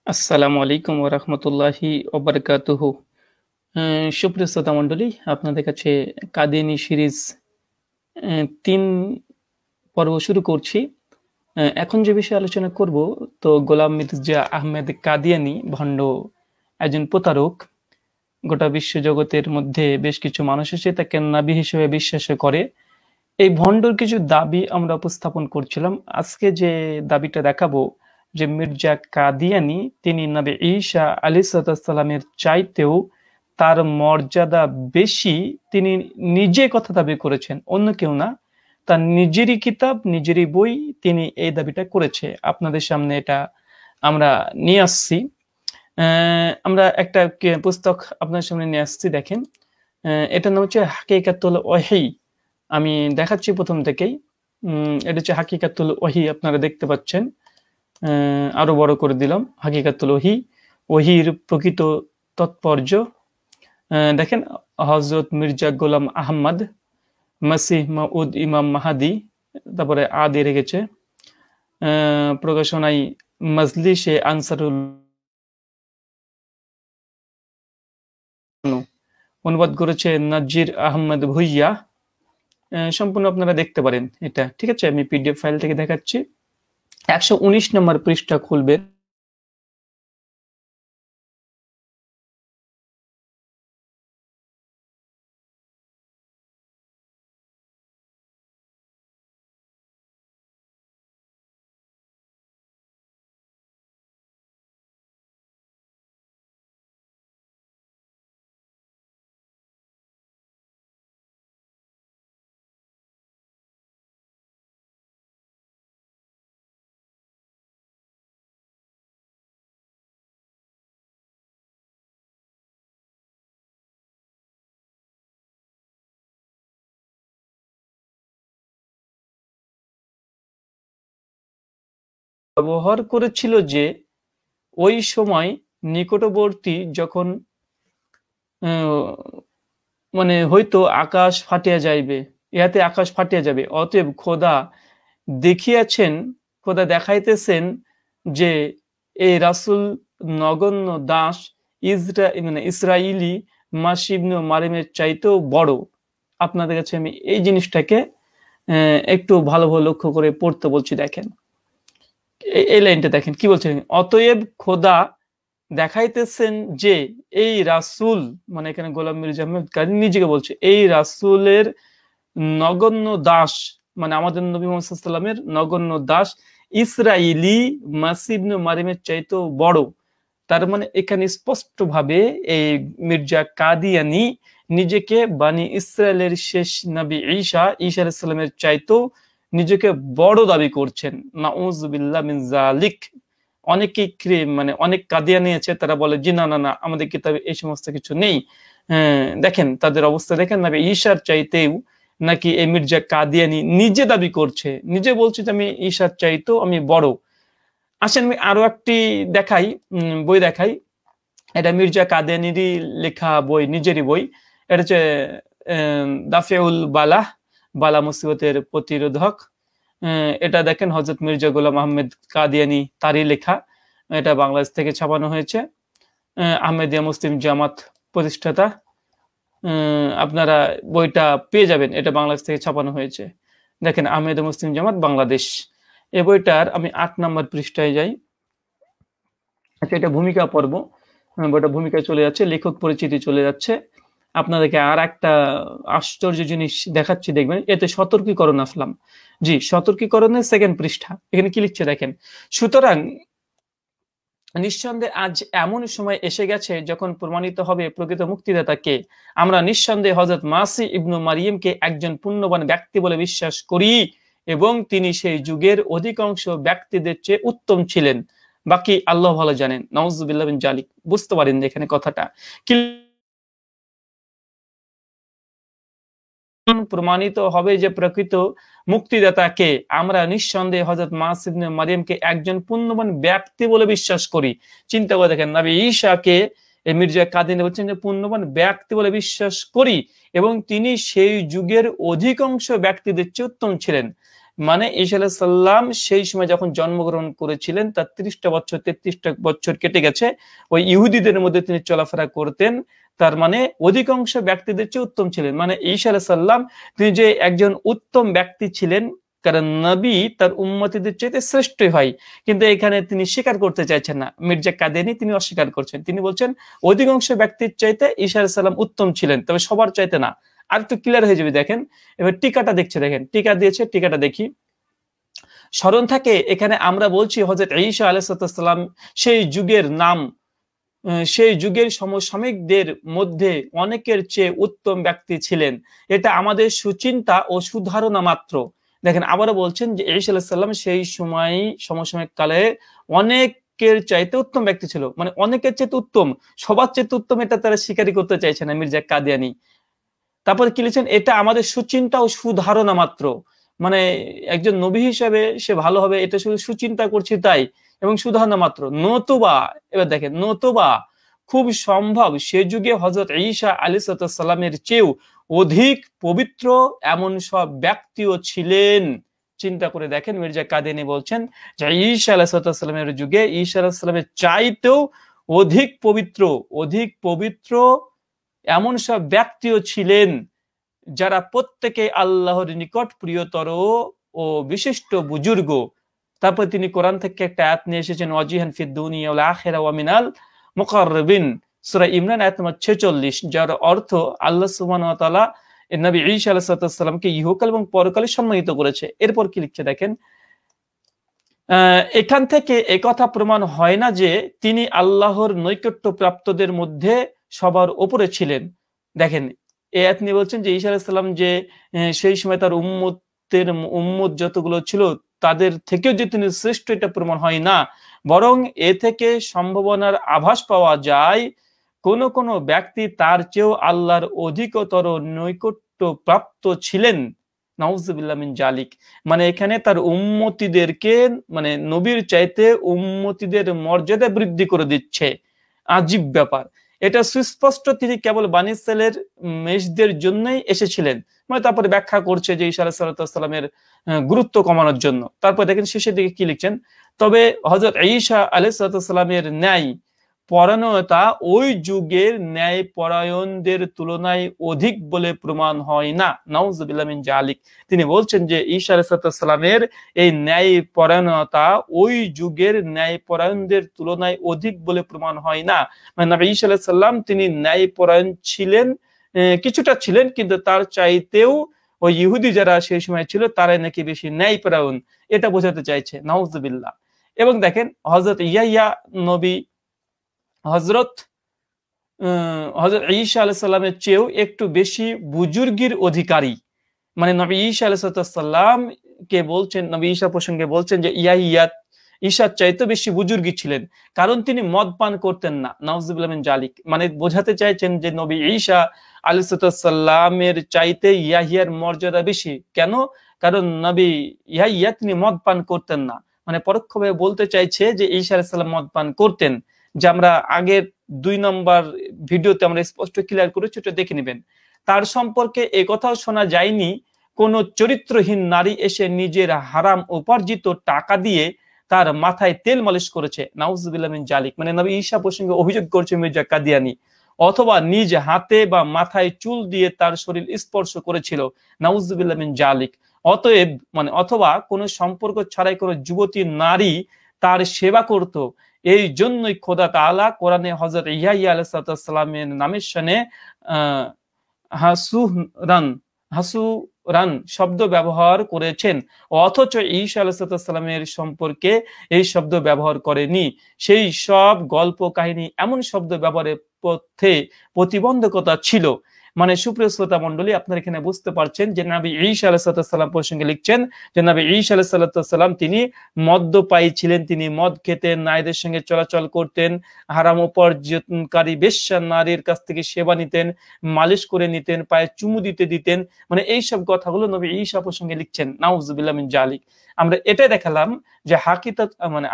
আসসালামু আলাইকুম ওয়া রাহমাতুল্লাহি ওয়া বারাকাতুহু। সুপ্রিয় শ্রোতা মণ্ডলী, আপনাদের কাছে কাদিয়ানী সিরিজ ৩ পর্ব শুরু করছি। এখন যে বিষয়ে আলোচনা করব, তো গোলাম মির্জা আহমেদ কাদিয়ানী ভণ্ড একজন প্রতারক। গোটা বিশ্বজগতের মধ্যে বেশ কিছু মানুষ এসে তাকে নবী হিসেবে বিশ্বাস করে। এই ভণ্ডর কিছু দাবি আমরা উপস্থাপন করছিলাম। আজকে যে দাবিটা দেখাবো, যে মির্জা কাদিয়ানী তিনি নবী ঈসা আলাইহিসসালামের চাইতেও তার মর্যাদা বেশি, তিনি নিজে কথা দাবি করেছেন, অন্য কেউ না। তার নিজেরই কিতাব, নিজেরই বই, তিনি এই দাবিটা করেছে। আপনাদের সামনে এটা আমরা নিয়ে আসছি। আমরা একটা পুস্তক আপনার সামনে নিয়ে আসছি, দেখেন। এটার নাম হচ্ছে হাকিকাতুল ওয়াহি। আমি দেখাচ্ছি প্রথম থেকেই। এটা হচ্ছে হাকিকাতুল ওয়াহি, আপনারা দেখতে পাচ্ছেন। আরো বড় করে দিলাম। হাকিকাতুল ওয়াহি, ওয়াহির প্রকৃত তাৎপর্য। দেখেন, হযরত মির্জা গোলাম আহমদ মাসিহ মাউদ ইমাম মাহাদি, তারপরে আদি রেখেছে। প্রকাশনায় মজলিসে আনসারুল, অনুবাদ করেছে নাজির আহমদ ভুইয়া। সম্পূর্ণ আপনারা দেখতে পারেন এটা, ঠিক আছে। আমি পিডিএফ ফাইল থেকে দেখাচ্ছি। 119 নম্বর পৃষ্ঠা খুলবেন। ব্যবহার করেছিল যে ওই সময় নিকটবর্তী যখন মানে হয়তো আকাশ ফাটিয়া যাইবে, ইহাতে আকাশ ফাটিয়া যাবে, অতএব খোদা দেখিয়াছেন, খোদা দেখাইতেছেন যে এই রাসূল নগণ্য দাস ইসরাইলি মাসীহ ইবনে মারিমের চাইতেও বড়। আপনাদের কাছে আমি এই জিনিসটাকে একটু ভালোভাবে লক্ষ্য করে পড়তে বলছি। দেখেন এই লাইনটা, দেখেন কি বলছেন। অতএব খোদা দেখাইতেছেন যে এই রাসূল, মানে এখানে গোলাম মির্জা আহমেদ কাদিয়ানী নিজেকে বলছে, এই রাসূলের নগণ্য দাস, মানে আমাদের নবী মুহাম্মদ সাল্লাল্লাহু আলাইহি ওয়াসাল্লামের নগণ্য দাস ইসরাইলি মাসীহ ইবনে মারিমের চাইতেও বড়। তার মানে এখানে স্পষ্ট ভাবে এই মির্জা কাদিয়ানী নিজেকে বানি ইসরায়েলের শেষ নবী ঈসা আলাইহিস সালামের চাইতেও নিজেকে বড় দাবি করছেন। নাউযুবিল্লাহ মিন যালিক। অনেকেই মানে অনেক কাদিয়ানী আছে, তারা বলে জি না না না, আমাদের কিতাবে এই সমস্ত কিছু নেই। দেখেন তাদের অবস্থা, দেখেন নবী ঈসার চাইতেও নাকি এই মির্জা কাদিয়ানী নিজে দাবি করছে, নিজে বলছে যে আমি ঈসার চাইতেও আমি বড়। আসেন আমি আরো একটি দেখাই, বই দেখাই। এটা মির্জা কাদিয়ানীরই লেখা বই, নিজেরই বই। এটা হচ্ছে দাফেউল বালা, বালা মুসিবতের প্রতিরোধক। এটা দেখেন হযরত মির্জা গোলাম আহমেদ কাদিয়ানী তারই লেখা। এটা বাংলাদেশ থেকে ছাপানো হয়েছে। আহমেদিয়া মুসলিম জামাত প্রতিষ্ঠাতা। আপনারা বইটা পেয়ে যাবেন, এটা বাংলাদেশ থেকে ছাপানো হয়েছে। দেখেন, আহমেদিয়া মুসলিম জামাত বাংলাদেশ। এই বইটার আমি 8 নম্বর পৃষ্ঠায় যাই। আচ্ছা, এটা ভূমিকা পর্ব। বইটা ভূমিকায় চলে যাচ্ছে, লেখক পরিচিতি চলে যাচ্ছে। আপনাদেরকে আর একটা আশ্চর্য জিনিস দেখাচ্ছি, দেখবেন। এতে সতর্কীকরণ আসলাম। জি, সতর্কীকরণের 2nd পৃষ্ঠা। এখানে কি লিখছে দেখেন। সুতরাং নিঃসন্দেহে আজ এমন সময় এসে গেছে যখন প্রমাণিত হবে প্রকৃত মুক্তিদাতাকে। আমরা নিঃসন্দেহে হযরত মাসিহ ইবনে মারিয়ামকে একজন পুণ্যবান ব্যক্তি বলে বিশ্বাস করি, এবং তিনি সেই যুগের অধিকাংশ ব্যক্তিদের চেয়ে উত্তম ছিলেন। বাকি আল্লাহ ভালো জানেন। নাউযুবিল্লাহ মিন যালিক। বুঝতে পারেন এখানে কথাটা কি প্রমাণিত হবে যে প্রকৃত মুক্তিদাতাকে। আমরা নিঃসন্দেহে হযরত মাসিহ ইবনে মারিয়ামকে একজন পুণ্যবান ব্যক্তি বলে বিশ্বাস করি। চিন্তা করে দেখেন, নবী ঈসাকে মির্জা কাদিয়ানী বলছেন যে পুণ্যবান ব্যক্তি বলে বিশ্বাস করি, এবং তিনি সেই যুগের অধিকাংশ ব্যক্তিদের চেয়ে উত্তম ছিলেন। মানে ঈসা আলাইহিস সালাম সেই সময় যখন জন্মগ্রহণ করেছিলেন তার 30টা বছর 33টা বছর কেটে গেছে, ওই ইহুদিদের মধ্যে তিনি চলাফেরা করতেন। তার মানে অধিকাংশ ব্যক্তিদের চেয়ে উত্তম ছিলেন। মানে ঈসা আলাইহিস সালাম তিনি যে একজন উত্তম ব্যক্তি ছিলেন, কারণ নবী তার উম্মতীদের চাইতে শ্রেষ্ঠই হয়, কিন্তু এখানে তিনি স্বীকার করতে চাইছেন না। মির্জা কাদেনী তিনি অস্বীকার করছেন, তিনি বলছেন অধিকাংশ ব্যক্তির চাইতে ঈসা আলাইহিস সালাম উত্তম ছিলেন, তবে সবার চাইতে না। আর একটু ক্লিয়ার হয়ে যাবে দেখেন, এবার টিকাটা দেখছে, দেখেন টিকা দিয়েছে, টিকাটা দেখি। স্মরণ থাকে এখানে আমরা বলছি হযরত ঈসা আলাইহিস সালাম সেই যুগের নাম, সেই যুগের সমসাময়িকদের মধ্যে অনেকের চেয়ে উত্তম ব্যক্তি ছিলেন। এটা আমাদের সুচিন্তা ও সুধারণা মাত্র। দেখেন আবারও বলছেন যে ঈসা আলাইহিস সালাম সেই সময় সমসাময়িক কালে অনেকের চাইতে উত্তম ব্যক্তি ছিল। মানে অনেকের চাইতে উত্তম, সবার চাইতে উত্তম, এটা তারা স্বীকারই করতে চাইছে না মির্জা কাদিয়ানী। তারপরে কি লিখছেন, এটা আমাদের সুচিন্তা ও সুধারণা মাত্র। মানে একজন নবী হিসাবে সে ভালো হবে এটা শুধু সুচিন্তা করছি তাই, এবং সুধারণা মাত্র। নতুবা, এবার দেখেন, নতুবা খুব সম্ভব সে যুগে হযরত ঈসা আলাইহিস সালামের চেয়েও অধিক পবিত্র এমন সব ব্যক্তিও ছিলেন। চিন্তা করে দেখেন, মির্জা কাদিয়ানী বলছেন যে ঈসা আলাইহিস সালামের যুগে ঈসা আলাইহিস সালামের চাইতেও অধিক পবিত্র এমন সব ব্যক্তিও ছিলেন যারা প্রত্যেকে আল্লাহর নিকট প্রিয়তর ও বিশিষ্ট বুজুর্গ। তারপর তিনি কোরআন থেকে একটা আয়াত নিয়ে এসেছেন, ওয়াজিহান ফিদ দুনিয়া ওয়াল আখিরা ওয়া মিনাল মুকাররাবিন, সূরা ইমরান আয়াত নম্বর 46, যার অর্থ আল্লাহ সুবহানাহু ওয়া তাআলা নবী ঈসা আলাইহিস সালামকে ইহকাল এবং পরকালে সম্মানিত করেছে। এরপর কি লিখছে দেখেন, এখান থেকে একথা প্রমাণ হয় না যে তিনি আল্লাহর নৈকট্য প্রাপ্তদের মধ্যে সবার উপরে ছিলেন। দেখেন এই আয়াত নিয়ে বলছেন যে ঈসা আলাইহিস সালাম যে সেই সময় তার উম্মত যতগুলো ছিল তাদের থেকেও যে তিনি শ্রেষ্ঠ, এটা প্রমাণ হয় না, বরং এ থেকে সম্ভাবনার আভাস পাওয়া যায় কোন কোন ব্যক্তি তার চেয়েও আল্লাহর অধিকতর নৈকট্য প্রাপ্ত ছিলেন। নাউজুবিল্লাহ মিন জালিক। মানে এখানে তার উম্মতিদেরকে, মানে নবীর চাইতে উম্মতিদের মর্যাদা বৃদ্ধি করে দিচ্ছে। আজীব ব্যাপার। এটা সুস্পষ্ট তিনি কেবল বানী ইসরাইলের মেষদের জন্যই এসেছিলেন। মানে তারপরে ব্যাখ্যা করছে যে ঈসা আলাইহিস সালামের গুরুত্ব কমানোর জন্য। তারপর দেখেন শেষের দিকে কি লিখছেন, তবে হযরত ঈসা আলাইহিস সালামের ন্যায় পরায়ণতা ওই যুগের ন্যায় পরায়ণদের তুলনায় অধিক বলে প্রমাণ হয় না। নাউজুবিল্লাহ মিন জালিক। তিনি বলছেন যে ঈসা আলাইহিস সালামের এই ন্যায় পরায়ণতা ওই যুগের ন্যায় পরায়ণদের তুলনায় অধিক বলে প্রমাণ হয় না। মানে নবী ঈসা আলাইহিস সালাম তিনি ন্যায় পরায়ণ ছিলেন, কিছুটা ছিলেন, কিন্তু তার চাইতেও ওই ইহুদি যারা সেই সময় ছিল তারাই নাকি বেশি ন্যায় পরায়ণ, এটা বোঝাতে চাইছে। নাউজুবিল্লাহ। এবং দেখেন হযরত ইয়াহইয়া নবী হযরত ঈসা আলাইহিস সালামের চেয়েও একটু বেশি বুজুর্গির অধিকারী। মানে নবী ঈসা আলাইহিস সালাম কে বলছেন, নবী ঈসা প্রসঙ্গে বলছেন যে ইয়াহইয়া ঈসার চাইতে বেশি বুজুর্গি ছিলেন, কারণ তিনি মদ পান করতেন না। নাউজুবিল্লাহ মিন জালিক। মানে বোঝাতে চাইছেন যে নবী ঈসা আলাইহিস সালামের চাইতে ইয়াহইয়ার মর্যাদা বেশি। কেন? কারণ নবী ইয়াহইয়া তিনি মদ পান করতেন না। মানে পরোক্ষভাবে বলতে চাইছে যে ঈসা আলাইহিস সালাম মদ পান করতেন, যে আমরা আগের 2 নম্বর ভিডিওতে আমরা স্পষ্ট ক্লিয়ার করেছি, ওটা দেখে নেবেন। তার সম্পর্কে এই কথাও শোনা যায়নি কোন চরিত্রহীন নারী এসে নিজের হারাম উপার্জিত টাকা দিয়ে তার মাথায় তেল মালিশ করেছে। নাউজুবিল্লাহ মিন জালিক। মানে নবী ঈসা প্রসঙ্গে অভিযোগ করছে মির্জা কাদিয়ানী, অথবা নিজ হাতে বা মাথায় চুল দিয়ে তার শরীর স্পর্শ করেছিল। নাউজুবিল্লাহ মিন জালিক। অতএব মানে অথবা কোন সম্পর্ক ছাড়াই কোন যুবতী নারী তার সেবা করত। এই জন্যই খোদা তাআলা কোরআনে হযরত ইয়াহইয়া আলাইহিস সালামের নামের সামনে হাসুরান শব্দ ব্যবহার করেছেন, অথচ ঈসা আলাইহিস সালামের সম্পর্কে এই শব্দ ব্যবহার করেনি। সেই সব গল্প কাহিনী এমন শব্দ ব্যবহারের পথে প্রতিবন্ধকতা ছিল। মানে সুপ্রিয় শ্রোতা মণ্ডলী, আপনারা এখানে বুঝতে পারছেন যে নবী ঈসা আলাইহিস সালাম প্রসঙ্গে লিখছেন যে নবী ঈসা আলাইহিস সালাম তিনি মদ্যপায়ী ছিলেন, তিনি মদ খেতেন, নারীদের সঙ্গে চলাচল করতেন, হারাম উপার্জনকারী বেশ্যা নারীর কাছ থেকে সেবা নিতেন, মালিশ করে নিতেন, পায়ে চুমু দিতেন। মানে এইসব কথাগুলো নবী ঈসা প্রসঙ্গে লিখছেন। নাউজুবিল্লাহ মিন জালিক। আমরা এটাই দেখালাম যে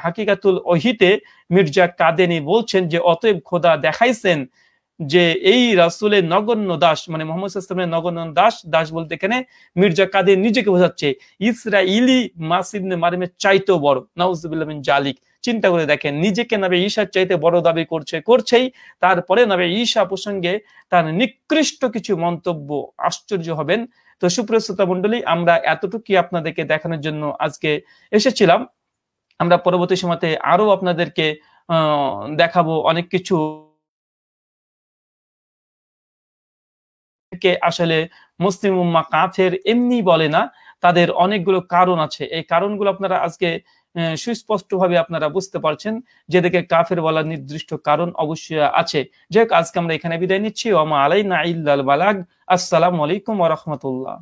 হাকিকাতুল ওহীতে মির্জা কাদেনী বলছেন যে অতএব খোদা দেখাইছেন যে এই রাসূলের নগণ্য দাস, মানে মুহাম্মদ সাল্লাল্লাহু আলাইহি ওয়াসাল্লামের নগণ্য দাস, দাস বলতে এখানে মির্জা কাদের নিজেকে বোঝাচ্ছে, ইসরাঈলী মাসীহ ইবনে মারইয়ামের চাইতেও বড়। নাউযুবিল্লাহ মিন জালিক। চিন্তা করে দেখেন, নিজেকে নবী ঈসার চাইতে বড় দাবি করছেই, তারপরে নবী ঈসা প্রসঙ্গে তার নিকৃষ্ট কিছু মন্তব্য, আশ্চর্য হবেন। তো সুপ্রিয় শ্রোতা মণ্ডলী, আমরা এতটুকুই আপনাদেরকে দেখানোর জন্য আজকে এসেছিলাম। আমরা পরবর্তী সময়তে আরো আপনাদেরকে দেখাবো অনেক কিছু। আসলে মুসলিম উম্মাহ কাফের এমনি বলে না, তাদের অনেকগুলো কারণ আছে। এই কারণগুলো আপনারা আজকে সুস্পষ্টভাবে আপনারা বুঝতে পারছেন, যেদিকে কাফের বলার নির্দিষ্ট কারণ অবশ্যই আছে। যাই হোক, আজকে আমরা এখানে বিদায় নিচ্ছি। ওয়া মা আলাইনা ইল্লাল বালাগ। আসসালামু আলাইকুম ওয়া রাহমাতুল্লাহ।